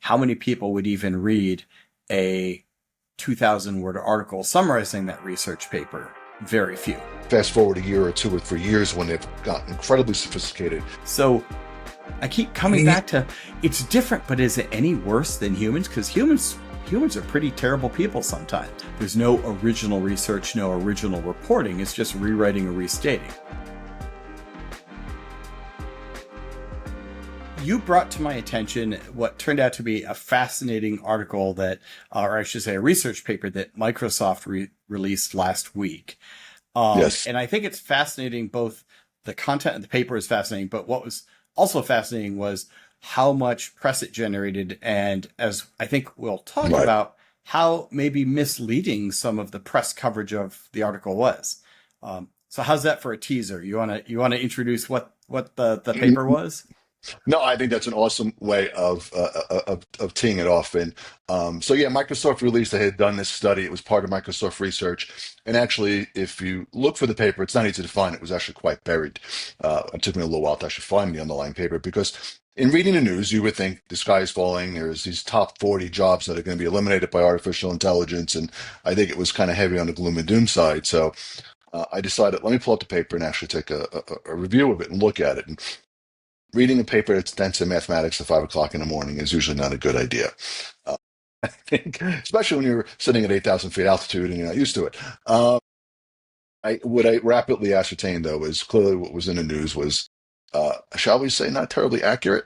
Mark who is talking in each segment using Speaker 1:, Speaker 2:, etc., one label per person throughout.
Speaker 1: how many people would even read a 2,000 word article summarizing that research paper? Very few.
Speaker 2: Fast forward a year or two or 3 years when they've gotten incredibly sophisticated.
Speaker 1: So I keep coming back to it's different, but is it any worse than humans? Because humans are pretty terrible people sometimes. There's no original research, no original reporting. It's just rewriting or restating. You brought to my attention what turned out to be a fascinating article that, or I should say a research paper that Microsoft released last week.
Speaker 2: Yes.
Speaker 1: And I think it's fascinating, both the content of the paper is fascinating, but what was also fascinating was how much press it generated. And as I think we'll talk
Speaker 2: Right.
Speaker 1: about, how maybe misleading some of the press coverage of the article was. So how's that for a teaser? You want to introduce what the paper was?
Speaker 2: No, I think that's an awesome way of teeing it off. And so, yeah, Microsoft released, they had done this study. It was part of Microsoft research. And actually, if you look for the paper, it's not easy to find. It was actually quite buried. It took me a little while to actually find the underlying paper because in reading the news, you would think the sky is falling. There's these top 40 jobs that are going to be eliminated by artificial intelligence. And I think it was kind of heavy on the gloom and doom side. So I decided, let me pull up the paper and actually take a review of it and look at it. And reading a paper that's dense in mathematics at 5 o'clock in the morning is usually not a good idea. Uh, I think, especially when you're sitting at 8,000 feet altitude and you're not used to it. What I rapidly ascertained, though, is clearly what was in the news was, shall we say, not terribly accurate.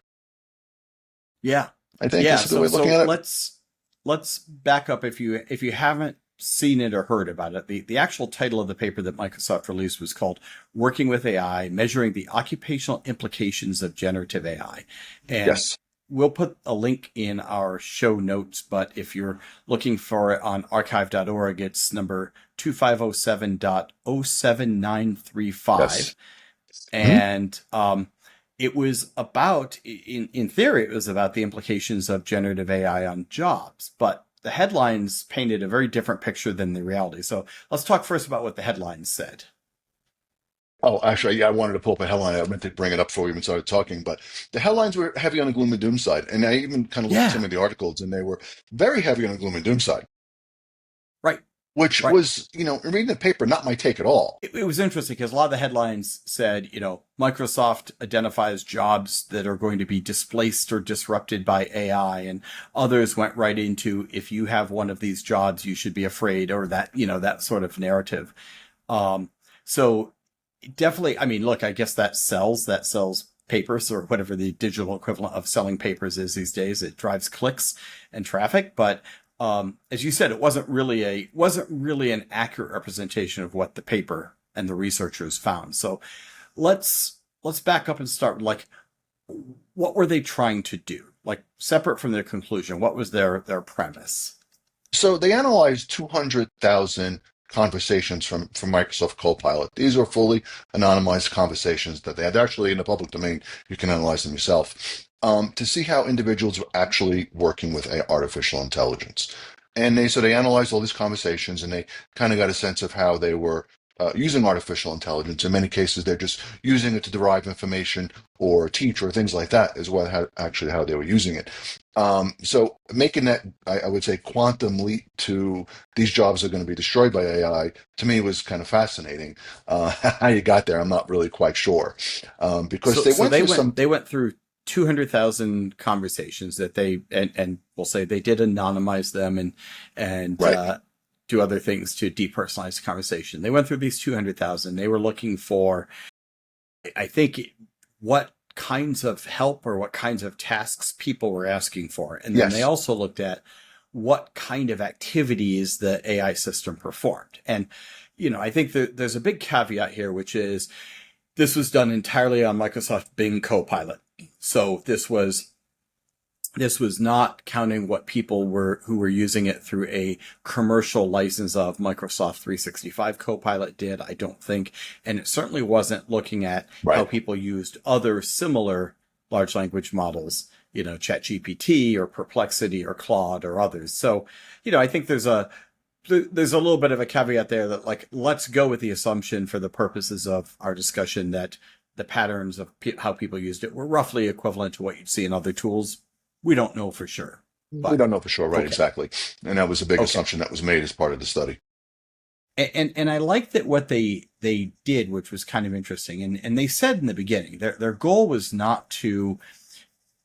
Speaker 1: Yeah.
Speaker 2: I think
Speaker 1: Yeah.
Speaker 2: is a good way of looking at it.
Speaker 1: Let's back up if you haven't seen it or heard about it. The actual title of the paper that Microsoft released was called Working with AI, Measuring the Occupational Implications of Generative AI. And
Speaker 2: Yes.
Speaker 1: we'll put a link in our show notes, but if you're looking for it on archive.org, it's number 2507.07935.
Speaker 2: Yes. Mhm.
Speaker 1: And it was about, in theory, it was about the implications of generative AI on jobs, but the headlines painted a very different picture than the reality. So let's talk first about what the headlines said.
Speaker 2: Oh, actually, yeah, I wanted to pull up a headline. I meant to bring it up before we even started talking, but the headlines were heavy on the gloom and doom side. And I even kind of looked at
Speaker 1: Yeah,
Speaker 2: some of the articles, and they were very heavy on the gloom and doom side,
Speaker 1: right,
Speaker 2: which
Speaker 1: right.
Speaker 2: was, reading the paper, not my take at all.
Speaker 1: It was interesting because a lot of the headlines said, Microsoft identifies jobs that are going to be displaced or disrupted by AI, and others went right into, if you have one of these jobs, you should be afraid, or that sort of narrative. So definitely, I mean, look, I guess that sells papers, or whatever the digital equivalent of selling papers is these days. It drives clicks and traffic, but as you said, it wasn't really an accurate representation of what the paper and the researchers found. So let's back up and start with, like, what were they trying to do? Like, separate from their conclusion, what was their premise?
Speaker 2: So they analyzed 200,000 conversations from Microsoft Copilot. These are fully anonymized conversations that they had actually in the public domain. You can analyze them yourself to see how individuals were actually working with artificial intelligence. And they analyzed all these conversations and they kind of got a sense of how they were using artificial intelligence. In many cases, they're just using it to derive information or teach or things like that is actually how they were using it. So making that, I would say, quantum leap to these jobs are going to be destroyed by AI, to me was kind of fascinating. How you got there, I'm not really quite sure. Because
Speaker 1: So
Speaker 2: they
Speaker 1: so
Speaker 2: went
Speaker 1: they
Speaker 2: through
Speaker 1: went
Speaker 2: some,
Speaker 1: they went through 200,000 conversations that and we'll say they did anonymize them and
Speaker 2: right,
Speaker 1: do other things to depersonalize the conversation. They went through these 200,000. They were looking for, I think, what kinds of help or what kinds of tasks people were asking for. And then they
Speaker 2: yes,
Speaker 1: also looked at what kind of activities the AI system performed. And, I think that there's a big caveat here, which is this was done entirely on Microsoft Bing Copilot. So this was not counting what people who were using it through a commercial license of Microsoft 365 Copilot did, I don't think. And it certainly wasn't looking at how
Speaker 2: right.
Speaker 1: people used other similar large language models, ChatGPT or Perplexity or Claude or others. So, I think there's a little bit of a caveat there that, like, let's go with the assumption for the purposes of our discussion that the patterns of how people used it were roughly equivalent to what you'd see in other tools. We don't know for sure.
Speaker 2: We
Speaker 1: but
Speaker 2: don't know for sure, right?
Speaker 1: okay.
Speaker 2: Exactly. And that was a big
Speaker 1: Okay.
Speaker 2: assumption that was made as part of the study.
Speaker 1: And I like that what they did, which was kind of interesting. And they said in the beginning, their goal was not to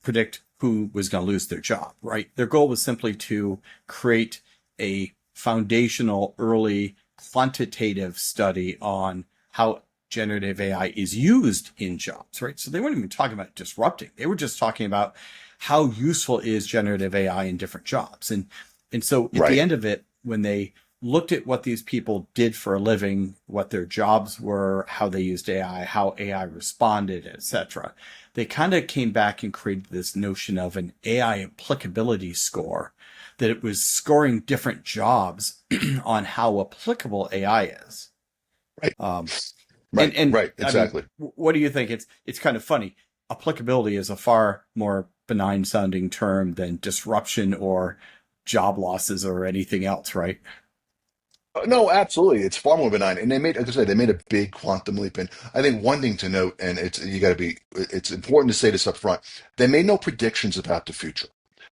Speaker 1: predict who was going to lose their job, right? Their goal was simply to create a foundational early quantitative study on how generative AI is used in jobs, right? So they weren't even talking about disrupting. They were just talking about how useful is generative AI in different jobs. And so at the
Speaker 2: Right.
Speaker 1: end of it, when they looked at what these people did for a living, what their jobs were, how they used AI, how AI responded, etc., they kind of came back and created this notion of an AI applicability score, that it was scoring different jobs on how applicable AI is.
Speaker 2: Right.
Speaker 1: Um, and
Speaker 2: Right.
Speaker 1: and
Speaker 2: Right.
Speaker 1: I mean,
Speaker 2: Exactly.
Speaker 1: what do you think? It's kind of funny. Applicability is a far more benign sounding term than disruption or job losses or anything else, right?
Speaker 2: No, absolutely. It's far more benign. And they made, like I said, they made a big quantum leap. And I think one thing to note, and it's important to say this up front, they made no predictions about the future.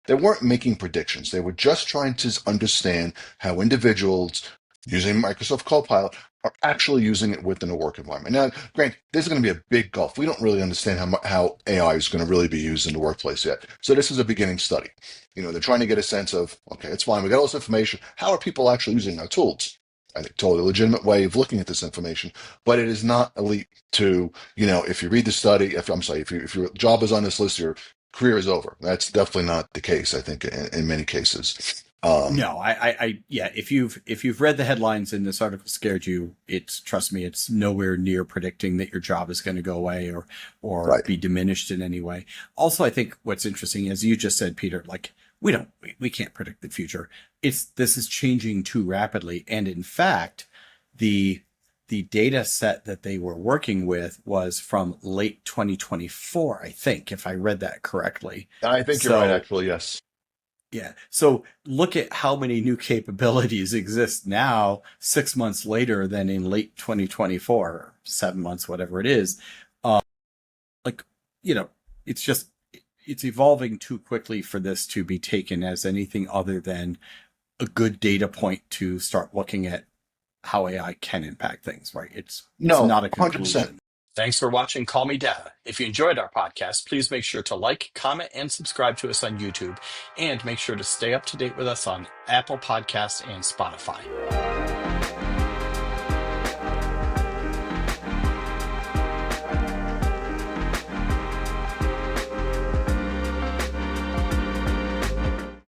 Speaker 2: They weren't making predictions. They were just trying to understand how individuals using Microsoft Copilot are actually using it within a work environment. Now, granted, there's going to be a big gulf. We don't really understand how AI is going to really be used in the workplace yet. So this is a beginning study. They're trying to get a sense of, okay, it's fine. We got all this information. How are people actually using our tools? I think totally legitimate way of looking at this information, but it is not elite to, if you read the study, if I'm sorry, if your job is on this list, your career is over. That's definitely not the case, I think, in many cases.
Speaker 1: No, yeah. If you've read the headlines and this article scared you, trust me, it's nowhere near predicting that your job is going to go away or
Speaker 2: Right.
Speaker 1: be diminished in any way. Also, I think what's interesting, as you just said, Peter, like we can't predict the future. This is changing too rapidly, and in fact, the the data set that they were working with was from late 2024, I think, if I read that correctly.
Speaker 2: I think you're right,
Speaker 1: So
Speaker 2: actually, yes.
Speaker 1: yeah. So look at how many new capabilities exist now, 6 months later than in late 2024, 7 months, whatever it is. Uh, like, you know, it's just, it's evolving too quickly for this to be taken as anything other than a good data point to start looking at how AI can impact things, right? It's
Speaker 2: No,
Speaker 1: not a
Speaker 2: 100%.
Speaker 1: conclusion. Thanks for watching Call Me Data. If you enjoyed our podcast, please make sure to like, comment, and subscribe to us on YouTube. And make sure to stay up to date with us on Apple Podcasts and Spotify.